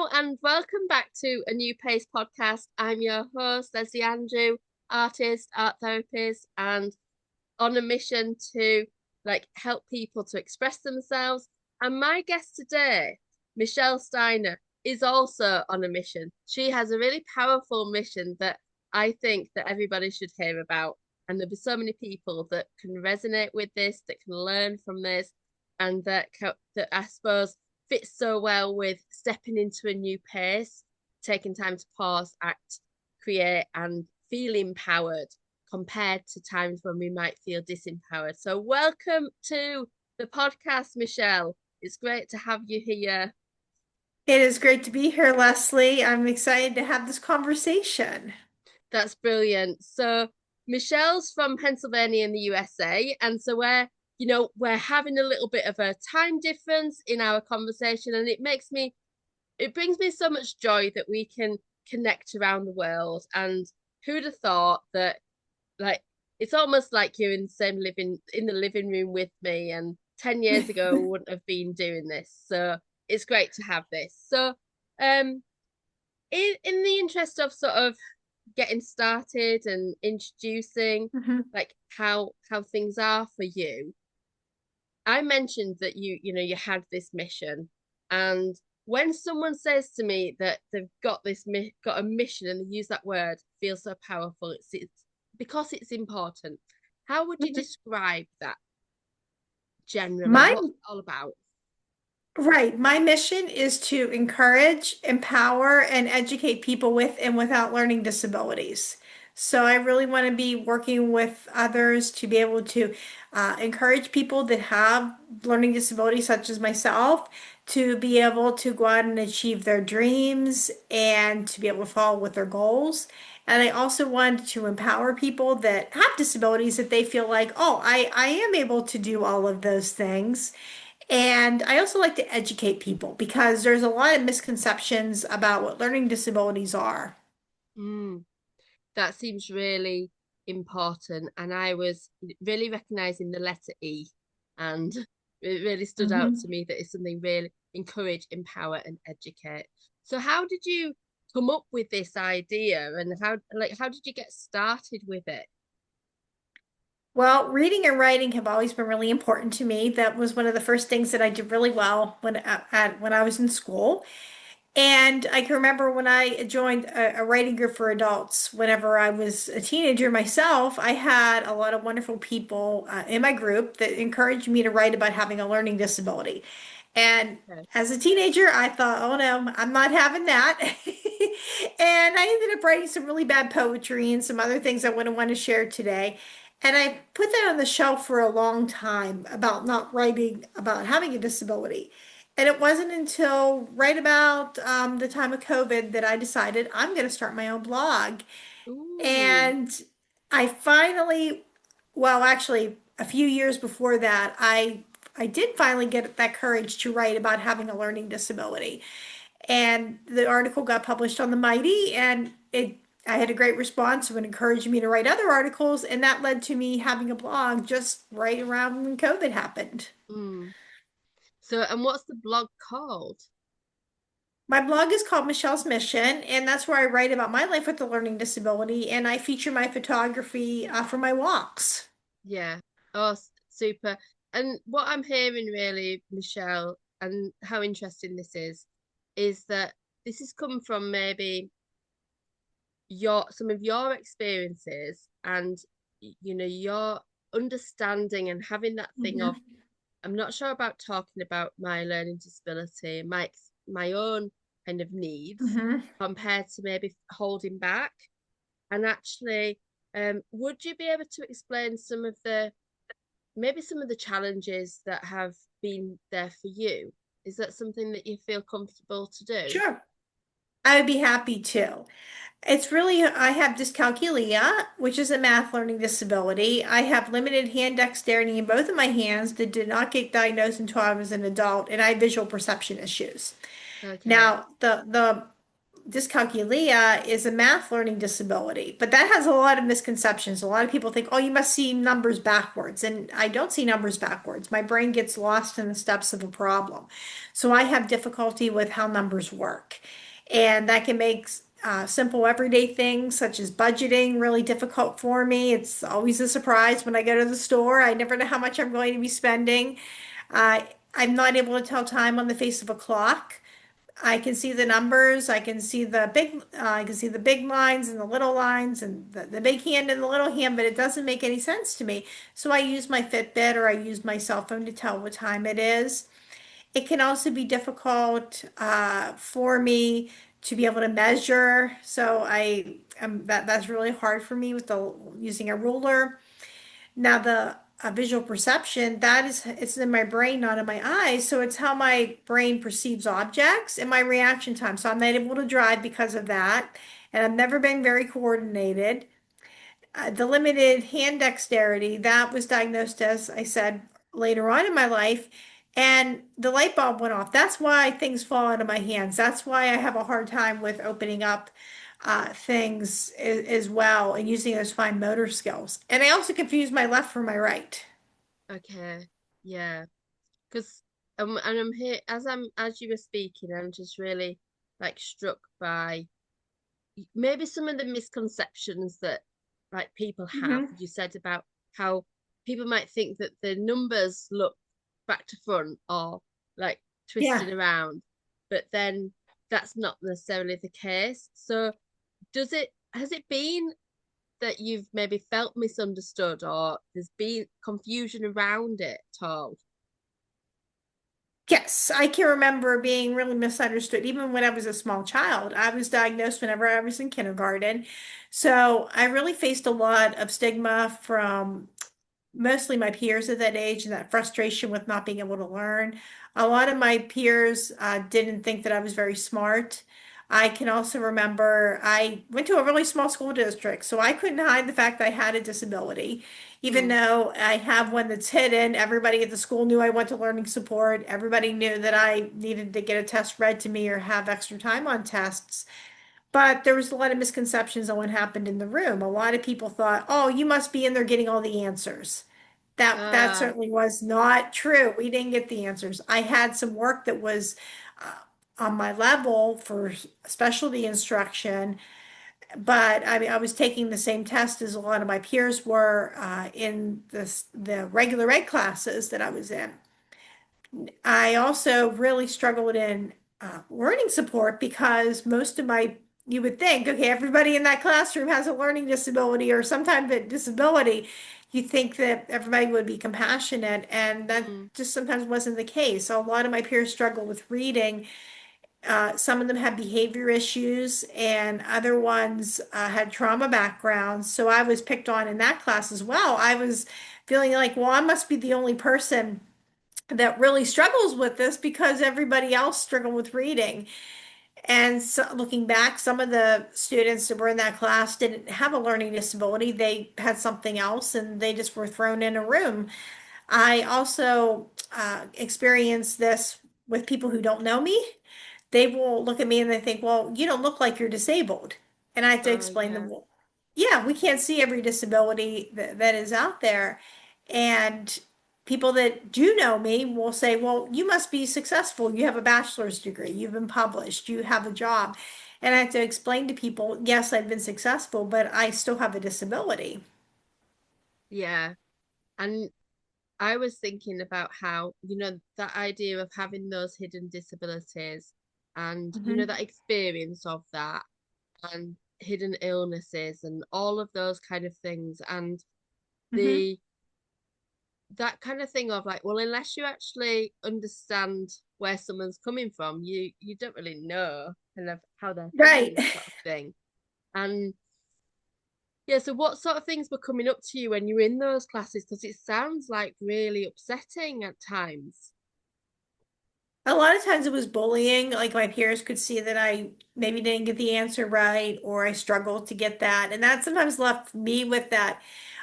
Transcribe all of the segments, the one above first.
Hello and welcome back to a new Pace podcast. I'm your host, Leslie Andrew, artist, art therapist, and on a mission to help people to express themselves. And my guest today, Michelle Steiner, is also on a mission. She has a really powerful mission that I think that everybody should hear about. And there'll be so many people that can resonate with this, that can learn from this, and that I suppose fits so well with stepping into a new pace, taking time to pause, act, create, and feel empowered compared to times when we might feel disempowered. So, welcome to the podcast, Michelle. It's great to have you here. It is great to be here, Leslie. I'm excited to have this conversation. That's brilliant. So, Michelle's from Pennsylvania in the USA, and so we're having a little bit of a time difference in our conversation, and it brings me so much joy that we can connect around the world. And who'd have thought that, like, it's almost like you're in the living room with me, and 10 years ago we wouldn't have been doing this. So it's great to have this. So um in the interest of sort of getting started and introducing Mhm. how things are for you, I mentioned that you had this mission, and when someone says to me that they've got a mission and they use that word, feels so powerful. It's because it's important. How would you describe that generally? My What's it all about? Right. My mission is to encourage, empower, and educate people with and without learning disabilities. So I really want to be working with others to be able to encourage people that have learning disabilities, such as myself, to be able to go out and achieve their dreams and to be able to follow with their goals. And I also want to empower people that have disabilities that they feel like, oh, I am able to do all of those things. And I also like to educate people because there's a lot of misconceptions about what learning disabilities are. Mm, that seems really important. And I was really recognizing the letter E, and it really stood out to Mhm. me that it's something really encourage, empower, and educate. So how did you come up with this idea, and how did you get started with it? Well, reading and writing have always been really important to me. That was one of the first things that I did really well when I was in school. And I can remember when I joined a writing group for adults, whenever I was a teenager myself, I had a lot of wonderful people in my group that encouraged me to write about having a learning disability. And Okay. as a teenager, I thought, oh no, I'm not having that. And I ended up writing some really bad poetry and some other things I wouldn't want to share today. And I put that on the shelf for a long time about not writing about having a disability. And it wasn't until right about the time of COVID that I decided I'm going to start my own blog. Ooh. And I finally, well, actually, a few years before that, I did finally get that courage to write about having a learning disability. And the article got published on the Mighty, and it I had a great response and encouraged me to write other articles, and that led to me having a blog just right around when COVID happened. Mm. So, and what's the blog called? My blog is called Michelle's Mission, and that's where I write about my life with a learning disability, and I feature my photography for my walks. Yeah. Oh, super. And what I'm hearing really, Michelle, and how interesting this is that this has come from maybe your some of your experiences, and your understanding and having that thing of, Mhm. I'm not sure about talking about my learning disability, my own kind of needs Mhm. compared to maybe holding back. And actually, would you be able to explain some of the challenges that have been there for you? Is that something that you feel comfortable to do? Sure. I would be happy to. It's really, I have dyscalculia, which is a math learning disability. I have limited hand dexterity in both of my hands that did not get diagnosed until I was an adult, and I have visual perception issues. Okay. Now, the dyscalculia is a math learning disability, but that has a lot of misconceptions. A lot of people think, oh, you must see numbers backwards. And I don't see numbers backwards. My brain gets lost in the steps of a problem. So I have difficulty with how numbers work. And that can make simple everyday things such as budgeting really difficult for me. It's always a surprise when I go to the store. I never know how much I'm going to be spending. I'm not able to tell time on the face of a clock. I can see the numbers. I can see the big lines and the little lines and the big hand and the little hand, but it doesn't make any sense to me. So I use my Fitbit or I use my cell phone to tell what time it is. It can also be difficult for me to be able to measure. That's really hard for me with the using a ruler. Now the visual perception, it's in my brain, not in my eyes. So it's how my brain perceives objects and my reaction time. So I'm not able to drive because of that. And I've never been very coordinated. The limited hand dexterity, that was diagnosed, as I said, later on in my life. And the light bulb went off. That's why things fall out of my hands. That's why I have a hard time with opening up things as well and using those fine motor skills. And I also confuse my left from my right. Okay. Yeah. Because and I'm here as you were speaking, I'm just really like struck by maybe some of the misconceptions that like people have. Hmm. You said about how people might think that the numbers look back to front or like Yeah. twisted around, but then that's not necessarily the case. So does it has it been that you've maybe felt misunderstood or there's been confusion around it at all? Yes, I can remember being really misunderstood even when I was a small child. I was diagnosed whenever I was in kindergarten. So I really faced a lot of stigma from mostly my peers at that age and that frustration with not being able to learn. A lot of my peers didn't think that I was very smart. I can also remember I went to a really small school district, so I couldn't hide the fact that I had a disability. Even Mm. though I have one that's hidden, everybody at the school knew I went to learning support. Everybody knew that I needed to get a test read to me or have extra time on tests. But there was a lot of misconceptions on what happened in the room. A lot of people thought, "Oh, you must be in there getting all the answers." That Ah, certainly was not true. We didn't get the answers. I had some work that was uh, on my level for specialty instruction, but I mean, I was taking the same test as a lot of my peers were in the regular ed classes that I was in. I also really struggled in learning support because you would think, okay, everybody in that classroom has a learning disability or some type of disability. You think that everybody would be compassionate, and that mm, just sometimes wasn't the case. So a lot of my peers struggle with reading. Some of them had behavior issues, and other ones had trauma backgrounds. So I was picked on in that class as well. I was feeling like, well, I must be the only person that really struggles with this because everybody else struggled with reading. And so, looking back, some of the students that were in that class didn't have a learning disability. They had something else and they just were thrown in a room. I also experienced this with people who don't know me. They will look at me and they think, well, you don't look like you're disabled. And I have to oh explain them, yeah. well, yeah, we can't see every disability that is out there. And people that do know me will say, well, you must be successful. You have a bachelor's degree, you've been published, you have a job. And I have to explain to people, yes, I've been successful, but I still have a disability. Yeah. And I was thinking about how, that idea of having those hidden disabilities and, Hmm. that experience of that and hidden illnesses and all of those kind of things. And Hmm. the that kind of thing of like, well, unless you actually understand where someone's coming from, you don't really know kind of how they're Right. feeling, sort of thing. And yeah, so what sort of things were coming up to you when you were in those classes? Because it sounds like really upsetting at times. A lot of times it was bullying. Like my peers could see that I maybe didn't get the answer right or I struggled to get that. And that sometimes left me with that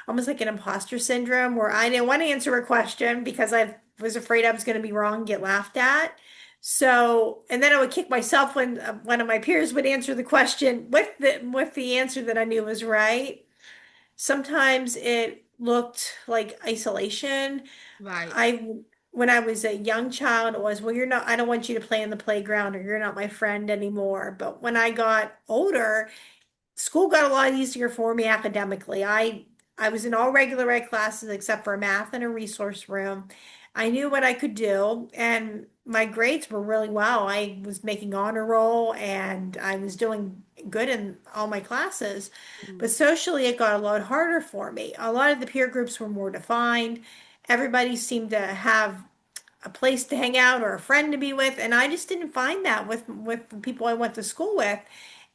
almost like an imposter syndrome where I didn't want to answer a question because I was afraid I was going to be wrong, get laughed at. So, and then I would kick myself when one of my peers would answer the question with the answer that I knew was right. Sometimes it looked like isolation. Right. I when I was a young child, it was, well, you're not, I don't want you to play in the playground or you're not my friend anymore. But when I got older, school got a lot easier for me academically. I was in all regular ed classes except for math and a resource room. I knew what I could do, and my grades were really well. I was making honor roll and I was doing good in all my classes. Mm. But socially, it got a lot harder for me. A lot of the peer groups were more defined. Everybody seemed to have a place to hang out or a friend to be with, and I just didn't find that with the people I went to school with.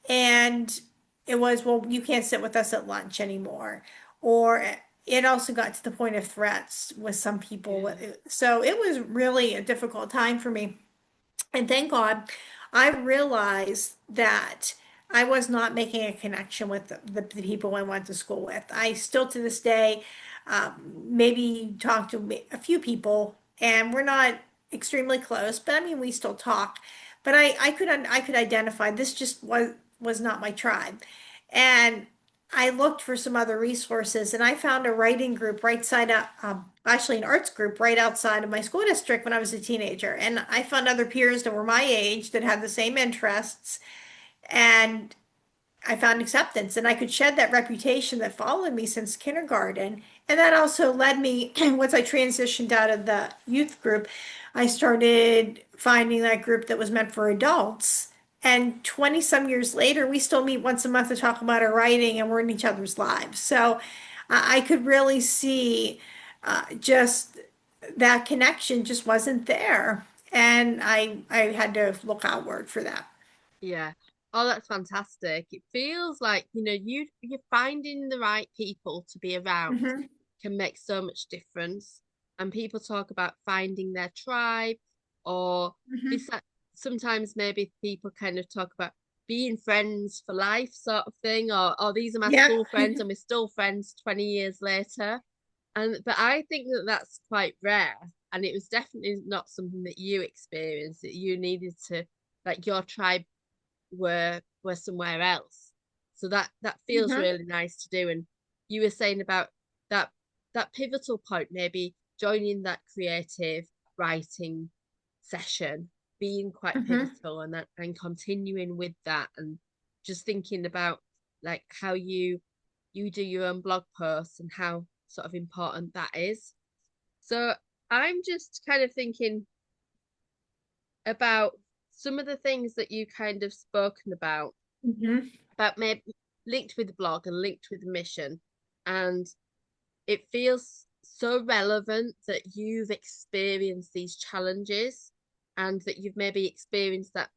And it was, well, you can't sit with us at lunch anymore. Or it also got to the point of threats with some people. Yeah. So it was really a difficult time for me. And thank God, I realized that I was not making a connection with the people I went to school with. I still to this day maybe talk to a few people, and we're not extremely close, but I mean, we still talk. But I could identify this just was not my tribe. And I looked for some other resources and I found a writing group right side up, actually an arts group right outside of my school district when I was a teenager. And I found other peers that were my age that had the same interests. And I found acceptance and I could shed that reputation that followed me since kindergarten. And that also led me, once I transitioned out of the youth group, I started finding that group that was meant for adults. And 20 some years later, we still meet once a month to talk about our writing and we're in each other's lives. So I could really see just that connection just wasn't there. And I had to look outward for that. Yeah. Oh, that's fantastic. It feels like, you're finding the right people to be around Hmm. can make so much difference. And people talk about finding their tribe, or Hmm. besides, sometimes maybe people kind of talk about being friends for life sort of thing, or these are my Yeah. school friends and we're still friends 20 years later. And but I think that that's quite rare. And it was definitely not something that you experienced, that you needed to, like, your tribe were somewhere else. So that feels Hmm. really nice to do. And you were saying about that that pivotal point, maybe joining that creative writing session, being quite Hmm. pivotal, and continuing with that, and just thinking about like how you do your own blog posts and how sort of important that is. So I'm just kind of thinking about some of the things that you kind of spoken Hmm. about maybe linked with the blog and linked with the mission. And it feels so relevant that you've experienced these challenges and that you've maybe experienced that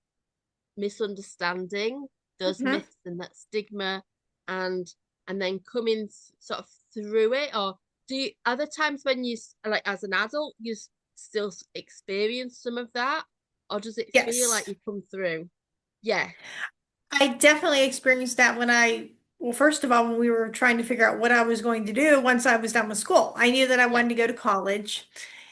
misunderstanding, those Hmm. myths and that stigma, and and then coming sort of through it. Or do you other times when you like as an adult you still experience some of that, or does it feel like Yes. you've come through? Yeah. I definitely experienced that well, first of all, when we were trying to figure out what I was going to do once I was done with school. I knew that I Yeah. wanted to go to college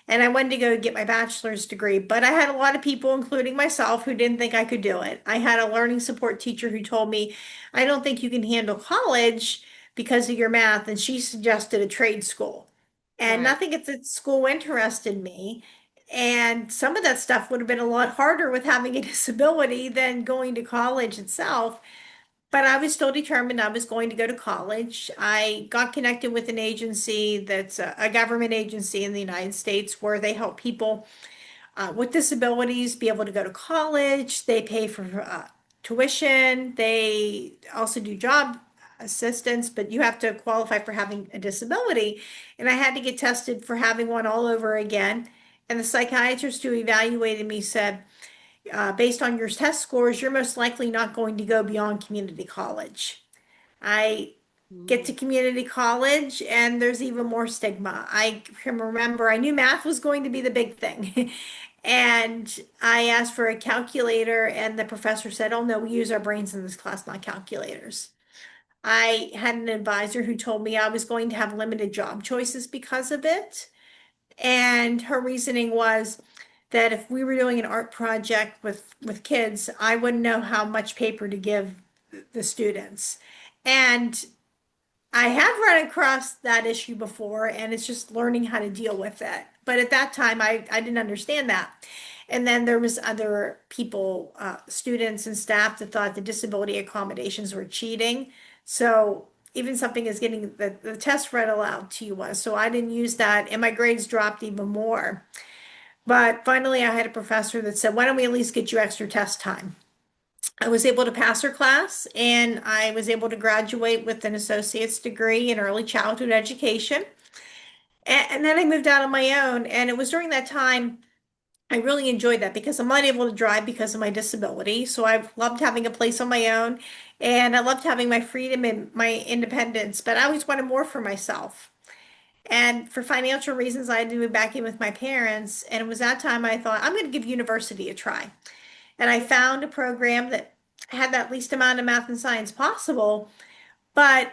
and I wanted to go get my bachelor's degree, but I had a lot of people, including myself, who didn't think I could do it. I had a learning support teacher who told me, I don't think you can handle college because of your math, and she suggested a trade school. And Right. nothing at the school interested me. And some of that stuff would have been a lot harder with having a disability than going to college itself. But I was still determined I was going to go to college. I got connected with an agency that's a government agency in the United States where they help people with disabilities be able to go to college. They pay for tuition. They also do job assistance, but you have to qualify for having a disability. And I had to get tested for having one all over again. And the psychiatrist who evaluated me said, based on your test scores, you're most likely not going to go beyond community college. I get to Mm. community college and there's even more stigma. I can remember I knew math was going to be the big thing. And I asked for a calculator and the professor said, "Oh no, we use our brains in this class, not calculators." I had an advisor who told me I was going to have limited job choices because of it. And her reasoning was that if we were doing an art project with kids, I wouldn't know how much paper to give the students. And I have run across that issue before, and it's just learning how to deal with it. But at that time, I didn't understand that. And then there was other people, students and staff that thought the disability accommodations were cheating. So even something as getting the test read aloud to you was. So I didn't use that, and my grades dropped even more. But finally, I had a professor that said, "Why don't we at least get you extra test time?" I was able to pass her class and I was able to graduate with an associate's degree in early childhood education. And then I moved out on my own. And it was during that time I really enjoyed that because I'm not able to drive because of my disability. So I loved having a place on my own and I loved having my freedom and my independence, but I always wanted more for myself. And for financial reasons, I had to move back in with my parents. And it was that time I thought, I'm going to give university a try. And I found a program that had that least amount of math and science possible. But,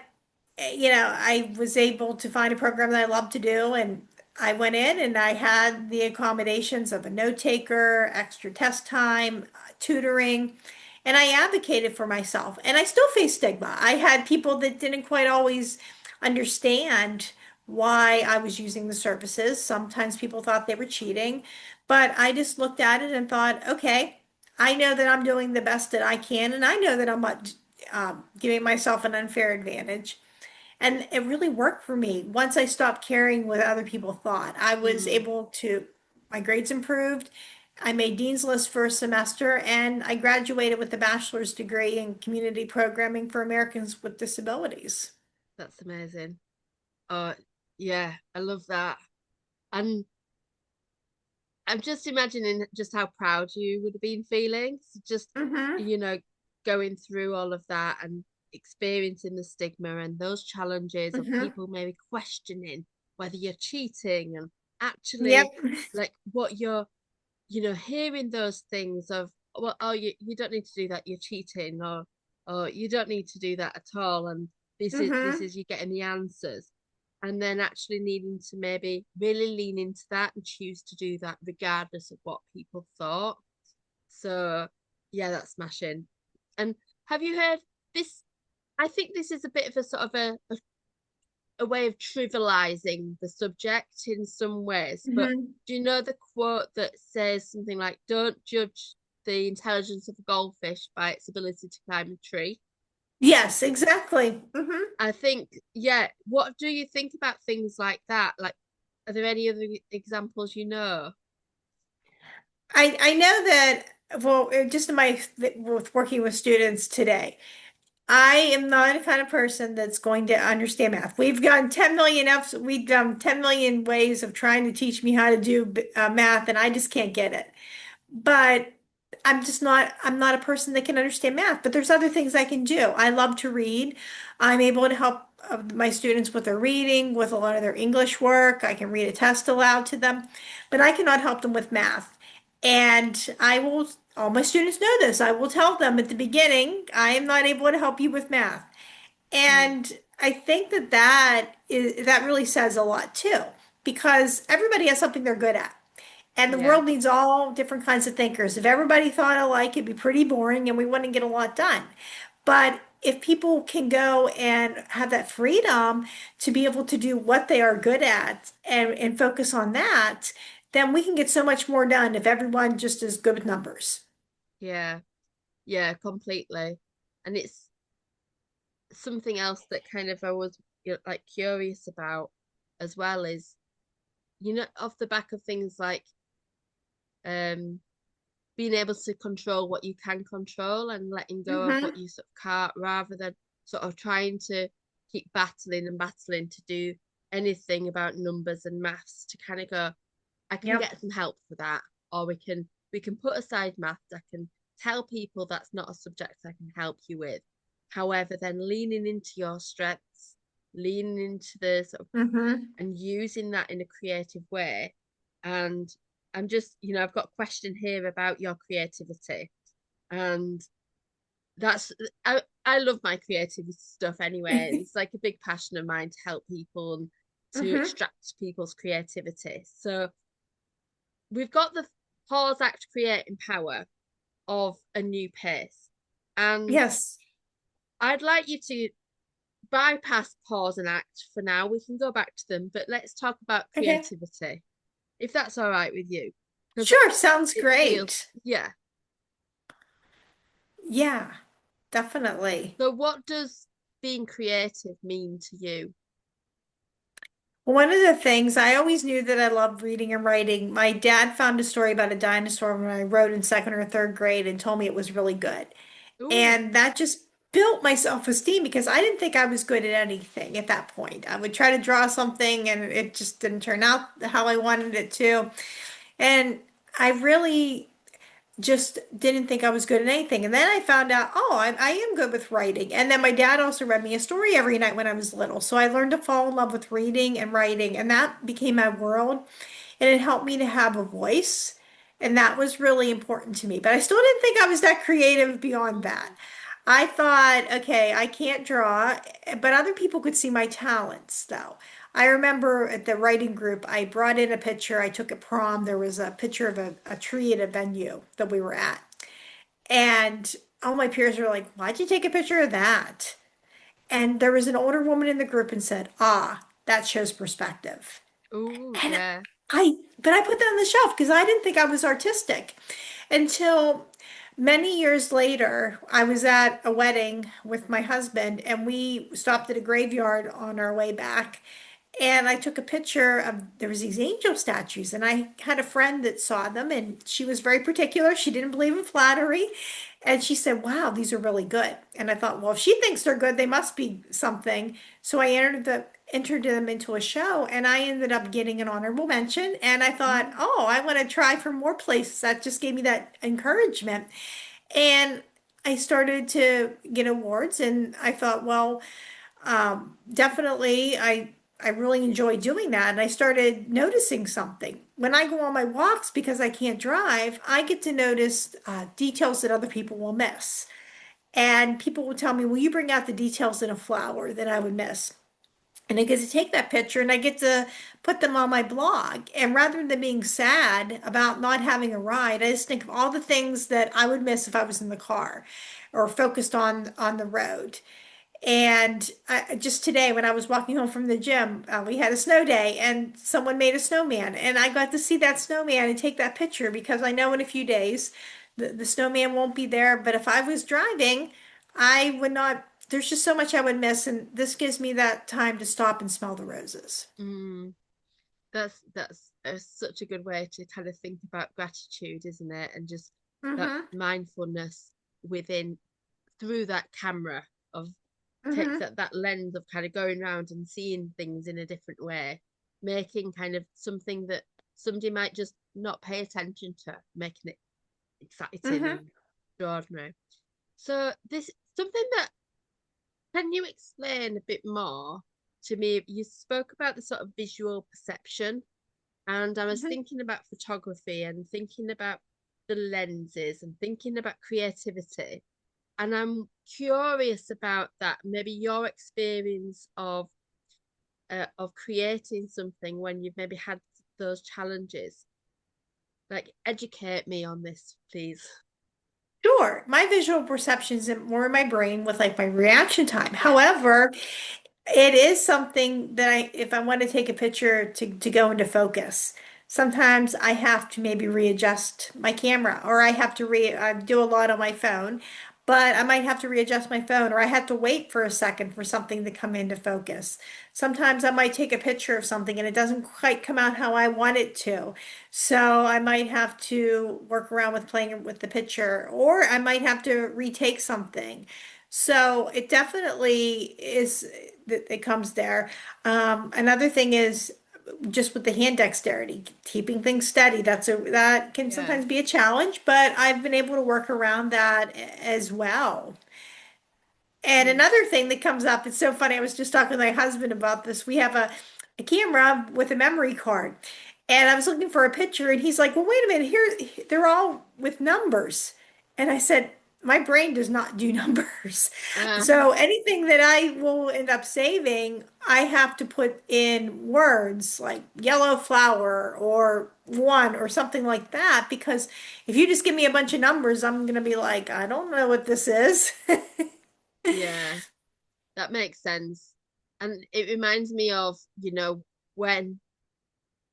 I was able to find a program that I love to do. And I went in and I had the accommodations of a note taker, extra test time, tutoring, and I advocated for myself. And I still face stigma. I had people that didn't quite always understand why I was using the services. Sometimes people thought they were cheating, but I just looked at it and thought, okay, I know that I'm doing the best that I can, and I know that I'm not giving myself an unfair advantage. And it really worked for me. Once I stopped caring what other people thought, I was Mm, able to, my grades improved. I made Dean's List for a semester, and I graduated with a bachelor's degree in community programming for Americans with disabilities. that's amazing. Oh, yeah, I love that. And I'm just imagining just how proud you would have been feeling. So just, Mm-hmm. you know, going through all of that and experiencing the stigma and those challenges of Mm-hmm. people maybe questioning whether you're cheating and Yep. actually like what you're, hearing those things of, well, oh, you don't need to do that, you're cheating, or you don't need to do that at all. And this Mm-hmm. is you getting the answers and then actually needing to maybe really lean into that and choose to do that regardless of what people thought. So, yeah, that's smashing. And have you heard this? I think this is a bit of a sort of a way of trivializing the subject in some ways. But Mm-hmm. do you know the quote that says something like, "Don't judge the intelligence of a goldfish by its ability to climb a tree"? Yes, exactly. Mm-hmm. I think, yeah. What do you think about things like that? Like, are there any other examples you know? I know that, well, just in my with working with students today, I am not the kind of person that's going to understand math. We've done 10 million we've done 10 million ways of trying to teach me how to do math, and I just can't get it. But I'm not a person that can understand math, but there's other things I can do. I love to read. I'm able to help my students with their reading, with a lot of their English work. I can read a test aloud to them, but I cannot help them with math. And all my students know this. I will tell them at the beginning, I am not able to help you with math. Mm, And I think that really says a lot too, because everybody has something they're good at. And the yeah, world needs all different kinds of thinkers. If everybody thought alike, it'd be pretty boring and we wouldn't get a lot done. But if people can go and have that freedom to be able to do what they are good at and focus on that, then we can get so much more done if everyone just is good with numbers. yeah, yeah, completely. And it's something else that kind of I was, like curious about as well is, off the back of things like um being able to control what you can control and letting go of what Mm-hmm. you sort of can't, rather than sort of trying to keep battling and battling to do anything about numbers and maths, to kind of go, I can Yep. get some help for that, or we can put aside maths. I can tell people that's not a subject I can help you with. However, then leaning into your strengths, leaning into the sort of Mm-hmm. and using that in a creative way. And I'm just, I've got a question here about your creativity. And that's I love my creative stuff anyway. And it's like a big passion of mine to help people and to Mm-hmm. extract people's creativity. So we've got the pause, act, create, empower of a new pace. And Yes. I'd like you to, bypass pause and act for now. We can go back to them, but let's talk about Okay. creativity, if that's all right with you, because Sure, sounds it feels, great. yeah. Yeah, definitely. So, what does being creative mean to you? One of the things I always knew that I loved reading and writing. My dad found a story about a dinosaur when I wrote in second or third grade and told me it was really good. Ooh, And that just built my self-esteem because I didn't think I was good at anything at that point. I would try to draw something and it just didn't turn out how I wanted it to. And I really just didn't think I was good at anything. And then I found out, oh, I am good with writing. And then my dad also read me a story every night when I was little. So I learned to fall in love with reading and writing, and that became my world. And it helped me to have a voice. And that was really important to me. But I still didn't think I was that creative beyond that. mm, I thought, okay, I can't draw, but other people could see my talents, though. I remember at the writing group, I brought in a picture. I took a prom. There was a picture of a tree at a venue that we were at. And all my peers were like, why'd you take a picture of that? And there was an older woman in the group and said, ah, that shows perspective. ooh, And yeah. but I put that on the shelf because I didn't think I was artistic until many years later. I was at a wedding with my husband and we stopped at a graveyard on our way back. And I took a picture of, there was these angel statues, and I had a friend that saw them, and she was very particular. She didn't believe in flattery. And she said, wow, these are really good. And I thought, well, if she thinks they're good, they must be something. So I entered them into a show, and I ended up getting an honorable mention. And I thought, Mm, oh, I want to try for more places. That just gave me that encouragement. And I started to get awards, and I thought, well, definitely, I really enjoy doing that. And I started noticing something. When I go on my walks, because I can't drive, I get to notice details that other people will miss. And people will tell me, will you bring out the details in a flower that I would miss? And I get to take that picture and I get to put them on my blog. And rather than being sad about not having a ride, I just think of all the things that I would miss if I was in the car or focused on the road. And just today, when I was walking home from the gym, we had a snow day and someone made a snowman. And I got to see that snowman and take that picture because I know in a few days the snowman won't be there. But if I was driving, I would not, there's just so much I would miss. And this gives me that time to stop and smell the roses. mm. That's such a good way to kind of think about gratitude, isn't it? And just that Mm-hmm. mindfulness within through that camera of take Mm-hmm. that lens of kind of going around and seeing things in a different way, making kind of something that somebody might just not pay attention to, making it exciting Mm-hmm. and extraordinary. So this something that can you explain a bit more to me? You spoke about the sort of visual perception, and I was Mm-hmm. thinking about photography and thinking about the lenses and thinking about creativity. And I'm curious about that, maybe your experience of creating something when you've maybe had those challenges. Like educate me on this, please. Sure. My visual perceptions are more in my brain with like my reaction time. Yeah. However, it is something that if I want to take a picture to go into focus, sometimes I have to maybe readjust my camera or I have to I do a lot on my phone, but I might have to readjust my phone or I have to wait for a second for something to come into focus. Sometimes I might take a picture of something and it doesn't quite come out how I want it to. So I might have to work around with playing with the picture or I might have to retake something. So it definitely is that it comes there. Another thing is just with the hand dexterity, keeping things steady. That can Yeah. sometimes be a challenge, but I've been able to work around that as well. And Mm. another thing that comes up, it's so funny. I was just talking to my husband about this. We have a camera with a memory card. And I was looking for a picture, and he's like, well, wait a minute, here they're all with numbers. And I said, my brain does not do numbers. Uh, So anything that I will end up saving, I have to put in words like yellow flower or one or something like that. Because if you just give me a bunch of numbers, I'm going to be like, I don't know what this is. yeah. that makes sense. And it reminds me of,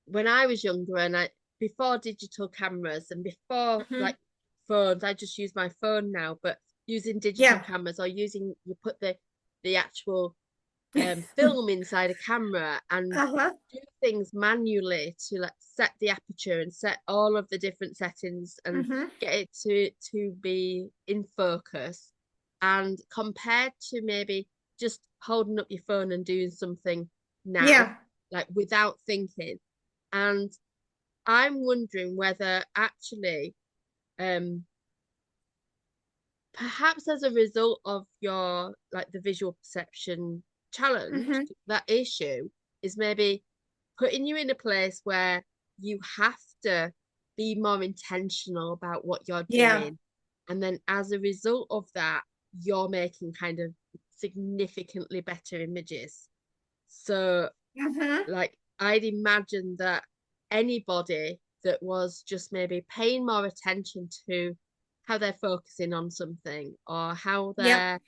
when I was younger and I before digital cameras and before Hmm. like phones, I just use my phone now, but using digital Yeah. cameras or using you put the actual film inside a camera and Uh-huh. do things manually to like set the aperture and set all of the different settings and Hmm. get it to be in focus. And compared to maybe just holding up your phone and doing something now, Yeah. like without thinking. And I'm wondering whether actually, um, perhaps as a result of your like the visual perception challenge, Hmm. that issue is maybe putting you in a place where you have to be more intentional about what you're Yeah. doing. And then as a result of that, you're making kind of significantly better images. So Hmm. like I'd imagine that anybody that was just maybe paying more attention to how they're focusing on something or Yep.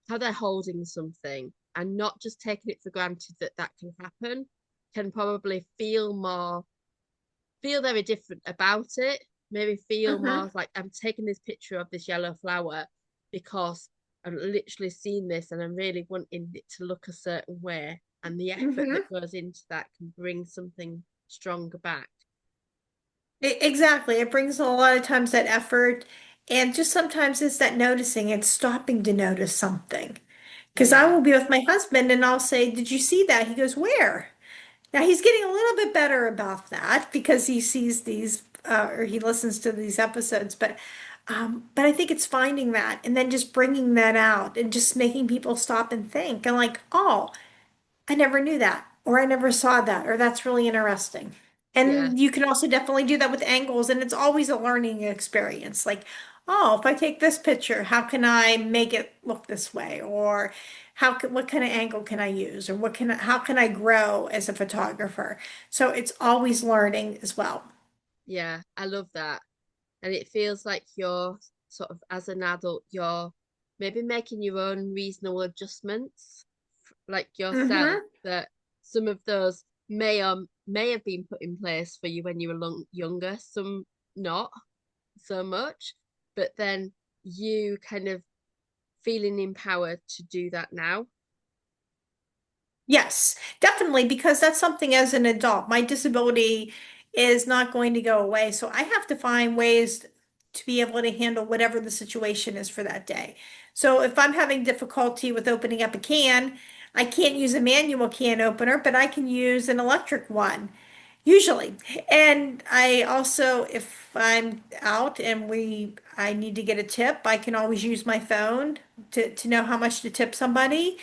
how they're holding something and not just taking it for granted that that can happen can probably feel very different about it, maybe feel Hmm. more like I'm taking this picture of this yellow flower because I've literally seen this and I'm really wanting it to look a certain way. And the effort Hmm. that goes into that can bring something stronger back. Exactly. It brings a lot of times that effort, and just sometimes it's that noticing and stopping to notice something. Because I Yeah, will be with my husband and I'll say, "Did you see that?" He goes, "Where?" Now he's getting a little bit better about that because he sees these or he listens to these episodes, but I think it's finding that and then just bringing that out and just making people stop and think and like, oh, I never knew that, or I never saw that, or that's really interesting. yeah, And you can also definitely do that with angles, and it's always a learning experience. Like, oh, if I take this picture, how can I make it look this way? Or what kind of angle can I use? Or how can I grow as a photographer? So it's always learning as well. yeah. I love that. And it feels like you're sort of as an adult, you're maybe making your own reasonable adjustments, like yourself, Mm-hmm. that some of those may have been put in place for you when you were younger, some not so much, but then you kind of feeling empowered to do that now. Yes, definitely, because that's something as an adult. My disability is not going to go away. So I have to find ways to be able to handle whatever the situation is for that day. So if I'm having difficulty with opening up a can, I can't use a manual can opener, but I can use an electric one, usually. And I also, if I'm out and I need to get a tip, I can always use my phone to know how much to tip somebody.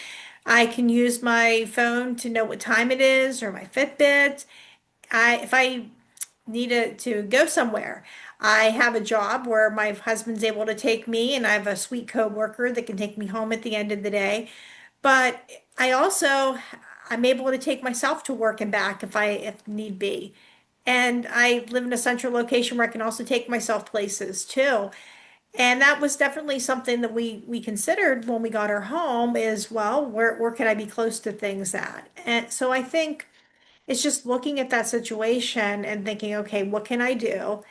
I can use my phone to know what time it is or my Fitbit. If I need to go somewhere, I have a job where my husband's able to take me, and I have a sweet coworker that can take me home at the end of the day. But I'm able to take myself to work and back if need be. And I live in a central location where I can also take myself places too. And that was definitely something that we considered when we got our home is, well, where can I be close to things at? And so I think it's just looking at that situation and thinking, okay, what can I do?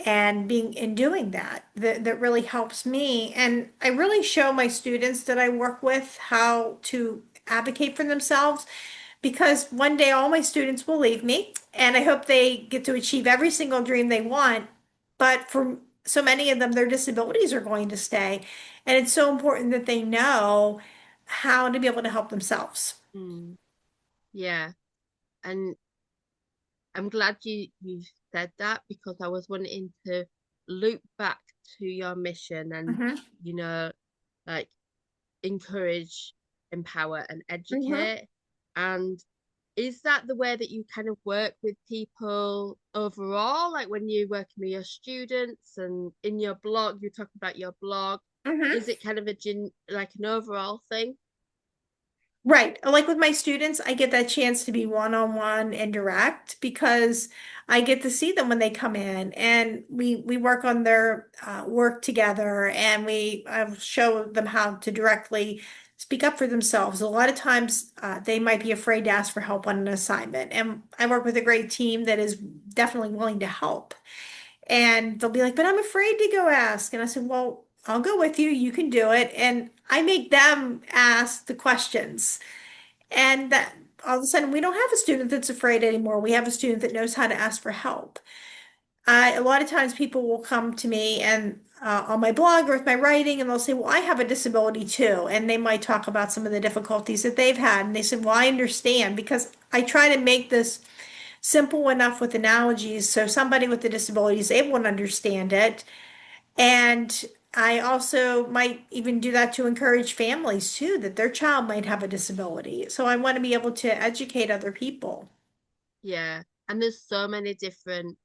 And doing that really helps me. And I really show my students that I work with how to advocate for themselves because one day all my students will leave me and I hope they get to achieve every single dream they want. But for so many of them, their disabilities are going to stay. And it's so important that they know how to be able to help themselves. Mm, yeah, and I'm glad you said that because I was wanting to loop back to your mission and Hmm. you know like encourage, empower, and Hmm. educate. And is that the way that you kind of work with people overall? Like when you're working with your students and in your blog, you're talking about your blog. Hmm. Is it kind of like an overall thing? Right. Like with my students, I get that chance to be one-on-one and direct because I get to see them when they come in and we work on their work together and I show them how to directly speak up for themselves. A lot of times they might be afraid to ask for help on an assignment. And I work with a great team that is definitely willing to help. And they'll be like, but I'm afraid to go ask. And I said, well, I'll go with you. You can do it. And I make them ask the questions. And that all of a sudden, we don't have a student that's afraid anymore. We have a student that knows how to ask for help. A lot of times people will come to me and on my blog or with my writing, and they'll say, well, I have a disability too. And they might talk about some of the difficulties that they've had. And they said, well, I understand because I try to make this simple enough with analogies so somebody with a disability is able to understand it. And I also might even do that to encourage families too, that their child might have a disability. So I want to be able to educate other people. Yeah. And there's so many different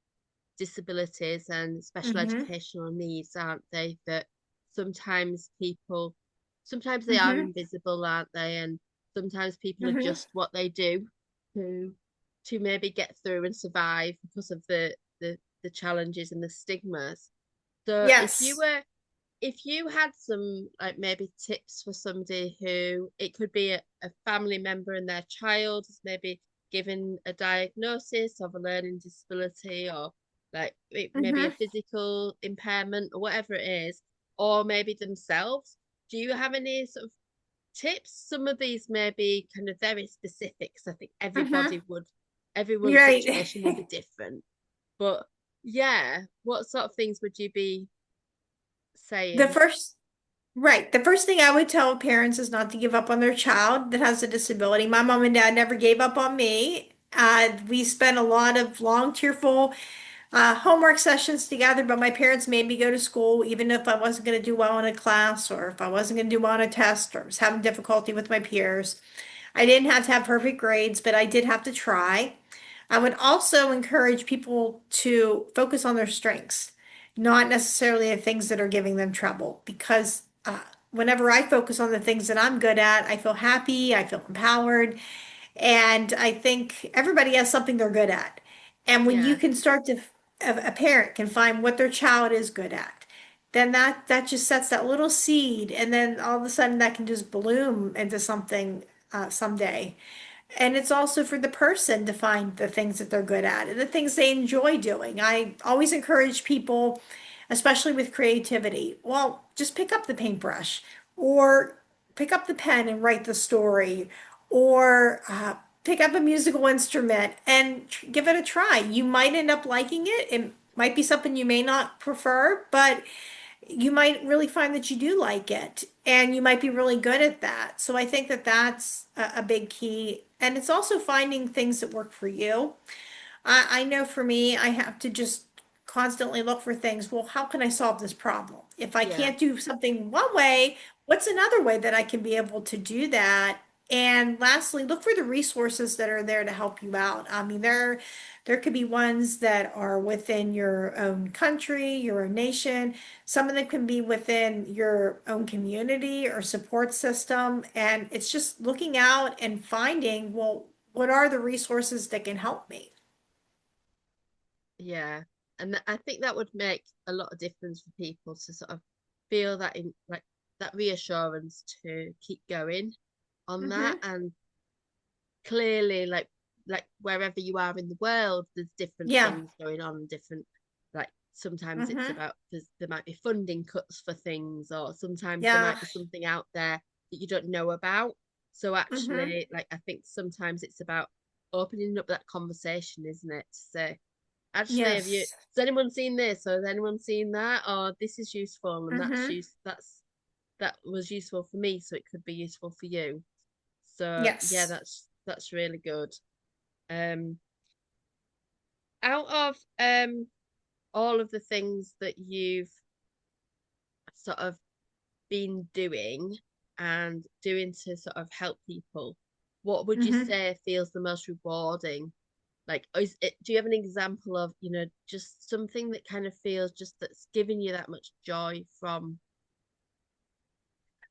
disabilities and special Hmm. educational needs, aren't they? That sometimes people, sometimes they are Hmm. invisible, aren't they? And sometimes people are Hmm. just what they do to maybe get through and survive because of the challenges and the stigmas. So Yes. if you had some like maybe tips for somebody who it could be a family member and their child is maybe given a diagnosis of a learning disability or like it maybe a Hmm. physical impairment or whatever it is, or maybe themselves, do you have any sort of tips? Some of these may be kind of very specific, 'cause I think Hmm. everyone's Right. situation will be different. But yeah, what sort of things would you be The saying? first, right. The first thing I would tell parents is not to give up on their child that has a disability. My mom and dad never gave up on me. We spent a lot of long, tearful homework sessions together, but my parents made me go to school, even if I wasn't going to do well in a class or if I wasn't going to do well on a test or was having difficulty with my peers. I didn't have to have perfect grades, but I did have to try. I would also encourage people to focus on their strengths, not necessarily the things that are giving them trouble, because whenever I focus on the things that I'm good at, I feel happy, I feel empowered, and I think everybody has something they're good at. And when you Yeah. can start to, a parent can find what their child is good at, then that just sets that little seed, and then all of a sudden that can just bloom into something someday. And it's also for the person to find the things that they're good at and the things they enjoy doing. I always encourage people, especially with creativity, well, just pick up the paintbrush or pick up the pen and write the story or pick up a musical instrument and give it a try. You might end up liking it. It might be something you may not prefer, but you might really find that you do like it and you might be really good at that. So I think that that's a big key. And it's also finding things that work for you. I know for me, I have to just constantly look for things. Well, how can I solve this problem? If I Yeah. can't do something one way, what's another way that I can be able to do that? And lastly, look for the resources that are there to help you out. I mean, there could be ones that are within your own country, your own nation. Some of them can be within your own community or support system. And it's just looking out and finding, well, what are the resources that can help me? Yeah. And I think that would make a lot of difference for people to sort of feel that in like that reassurance to keep going on that. Hmm. And clearly like wherever you are in the world, there's different Yeah. things going on, different like sometimes it's Hmm. about there might be funding cuts for things, or sometimes there Yeah. might be something out there that you don't know about. So Hmm. actually, like I think sometimes it's about opening up that conversation, isn't it? To say, actually, have you Yes. has anyone seen this or has anyone seen that? Or this is useful and Hmm. that was useful for me, so it could be useful for you. So yeah, Yes. that's really good. Um, out of all of the things that you've sort of been doing and doing to sort of help people, what would you Hmm. say feels the most rewarding? Like, do you have an example of, just something that kind of feels just that's giving you that much joy from?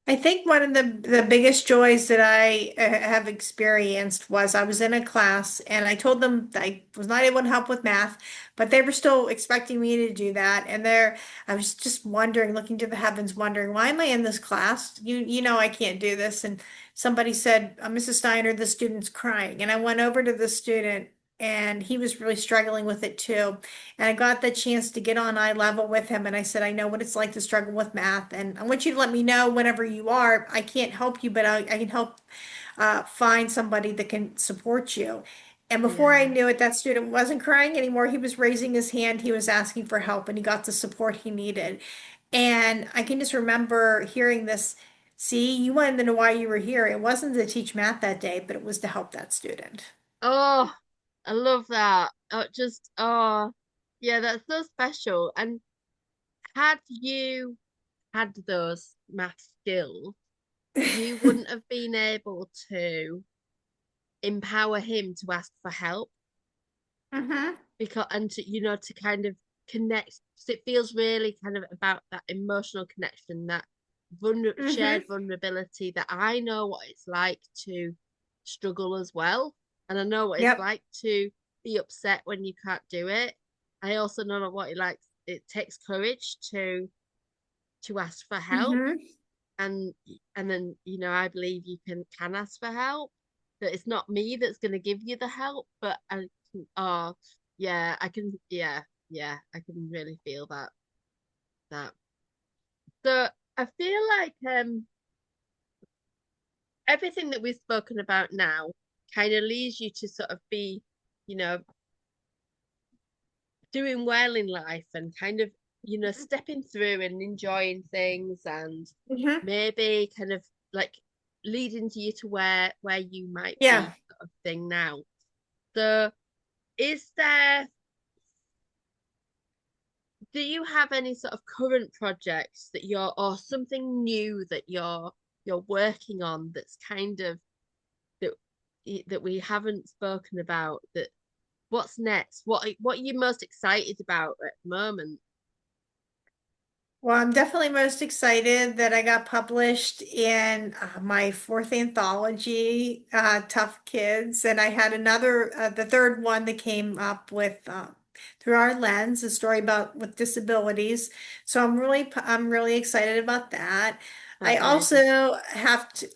I think one of the biggest joys that I have experienced was I was in a class and I told them I was not able to help with math, but they were still expecting me to do that. And I was just wondering, looking to the heavens, wondering, why am I in this class? You know, I can't do this. And somebody said, Mrs. Steiner, the student's crying. And I went over to the student and he was really struggling with it too. And I got the chance to get on eye level with him. And I said, I know what it's like to struggle with math. And I want you to let me know whenever you are. I can't help you, but I can help find somebody that can support you. And before I Yeah. knew it, that student wasn't crying anymore. He was raising his hand. He was asking for help, and he got the support he needed. And I can just remember hearing this. See, you wanted to know why you were here. It wasn't to teach math that day, but it was to help that student. Oh, I love that. Oh, yeah, that's so special. And had you had those math skills, you wouldn't have been able to empower him to ask for help Mm-hmm. because and to to kind of connect. 'Cause it feels really kind of about that emotional connection, that shared Mm-hmm. vulnerability, that I know what it's like to struggle as well, and I know what it's Yep. like to be upset when you can't do it. I also know what it takes courage to ask for help, Mm-hmm. and and then I believe you can ask for help, that it's not me that's going to give you the help, but oh yeah, I can, yeah, I can really feel that. So I feel like everything that we've spoken about now kind of leads you to sort of be, you know doing well in life, and kind of stepping through and enjoying things, and Mm-hmm. maybe kind of like leading to you to where you might Yeah. be, sort of thing now. So is there do you have any sort of current projects that or something new that you're working on, that's kind of that that we haven't spoken about, that what's next, what are you most excited about at the moment? Well, I'm definitely most excited that I got published in my fourth anthology, Tough Kids, and I had the third one that came up with Through Our Lens, a story about with disabilities. So I'm really excited about that. I That's amazing. also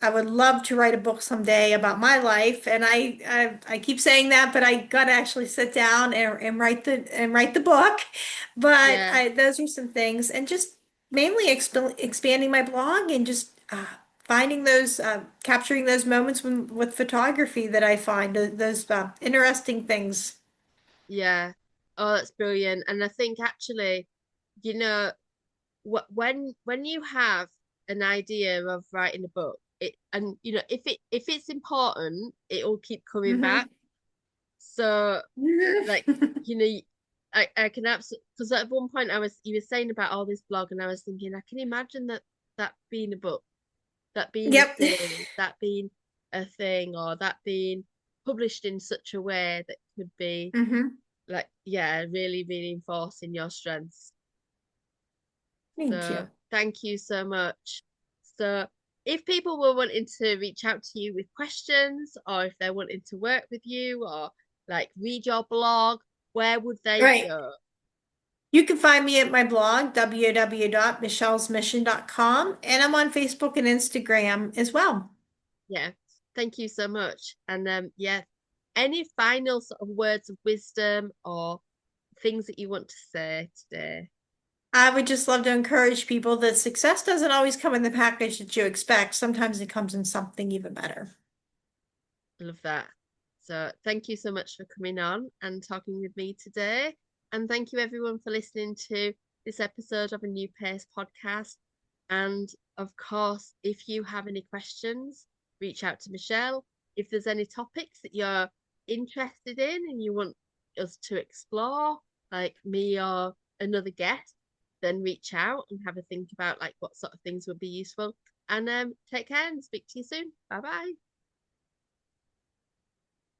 I would love to write a book someday about my life, and I keep saying that, but I got to actually sit down and write the book. But Yeah, those are some things, and just mainly expanding my blog and just finding capturing those moments with photography that I find those interesting things. yeah. Oh, that's brilliant. And I think actually, you know, when you have an idea of writing a book, and if it's important, it will keep coming back. Hmm. So like, you know, I can absolutely, because at one point you were saying about all this blog, and I was thinking I can imagine that being a book, that being a Yep. series, that being a thing, or that being published in such a way that could be Hmm. like, yeah, really reinforcing your strengths. Thank So you. thank you so much. So if people were wanting to reach out to you with questions, or if they're wanting to work with you, or like read your blog, where would they Right. go? You can find me at my blog, www.michellesmission.com, and I'm on Facebook and Instagram as well. Yeah, thank you so much. And yeah, any final sort of words of wisdom or things that you want to say today? I would just love to encourage people that success doesn't always come in the package that you expect. Sometimes it comes in something even better. Love that. So thank you so much for coming on and talking with me today. And thank you everyone for listening to this episode of A New Pace podcast. And of course, if you have any questions, reach out to Michelle. If there's any topics that you're interested in and you want us to explore, like me or another guest, then reach out and have a think about like what sort of things would be useful. And take care and speak to you soon. Bye bye.